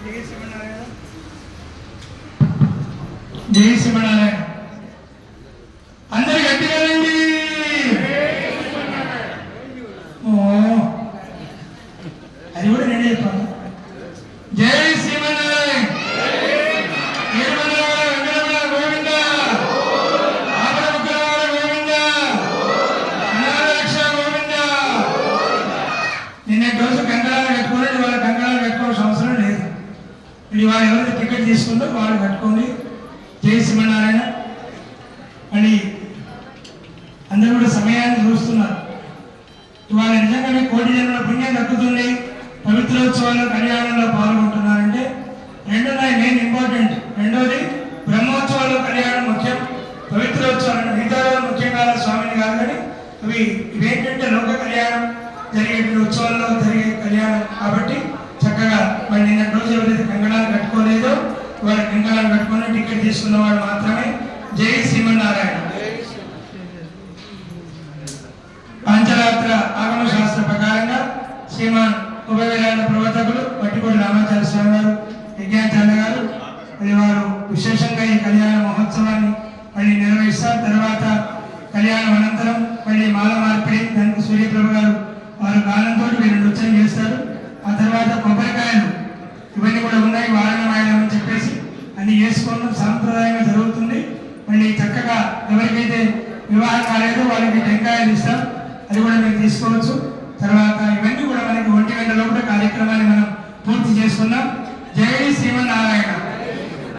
జై శ్రీమన్నారాయణ. అందరు గట్టిగా రండి. అది కూడా నేనే చెప్పాను. జై శ్రీమన్నారాయణ. గోవింద, ఆపదముక్కులవాడ గోవింద, అనాథరక్ష గోవింద. నిన్న రోజు కంకణాలు కట్టుకోండి, వాళ్ళ కంకణాలు కట్టుకోవాల్సిన అవసరం లేదు. ఇది వాళ్ళు ఎవరైతే టికెట్ తీసుకుందో వాళ్ళు కట్టుకోండి. జై శ్రీమన్నారాయణ. అని అందరూ కూడా సమయాన్ని చూస్తున్నారు. ఇవాళ నిజంగానే కోటి జన్మల పుణ్యం దక్కుతుంది. పవిత్రోత్సవాల్లో కళ్యాణంలో పాల్గొంటున్నారంటే రెండు మెయిన్ ఇంపార్టెంట్. రెండోది బ్రహ్మోత్సవాల్లో కళ్యాణం ముఖ్యం, పవిత్రోత్సవాలు మిగతా ముఖ్యంగా స్వామిని కాదు, కానీ ఇవేంటంటే లోక కళ్యాణం జరిగే ఉత్సవాల్లో జరిగే కళ్యాణం కాబట్టి చక్కగా మరి నిన్న రోజు ఎవరైతే కంకణాలు కట్టుకోలేదో వాళ్ళ కంకణాలు కట్టుకొని టికెట్ తీసుకున్న వాడు మాత్రమే. జై శ్రీమన్నారాయణ. పంచరాత్ర ఆగమ శాస్త్ర ప్రకారంగా శ్రీమాన్ ఉపవేదాంత ప్రవర్తకులు వట్టికోటి రామాచార్య స్వామి గారు, యజ్ఞాచార్య గారు మరి వారు విశేషంగా ఈ కళ్యాణ మహోత్సవాన్ని మళ్ళీ నిర్వహిస్తారు. తర్వాత కళ్యాణం అనంతరం మళ్ళీ మాల మార్పిడి, దానికి సూర్యప్రభ గారు వారు గానంతో వీరు నృత్యం చేస్తారు. ఆ తర్వాత కొబ్బరికాయలు ఇవన్నీ కూడా ఉన్నాయి, వారణమాయనం అని చెప్పేసి అన్ని చేసుకోవడం సాంప్రదాయంగా జరుగుతుంది. మళ్ళీ చక్కగా ఎవరికైతే వివాహం కాలేదో వాళ్ళకి టెంకాయలు ఇస్తాం, అది కూడా మీరు తీసుకోవచ్చు. తర్వాత ఇవన్నీ కూడా మనకి 1 గంట లోపల కార్యక్రమాన్ని మనం పూర్తి చేసుకున్నాం. జై శ్రీమన్నారాయణ.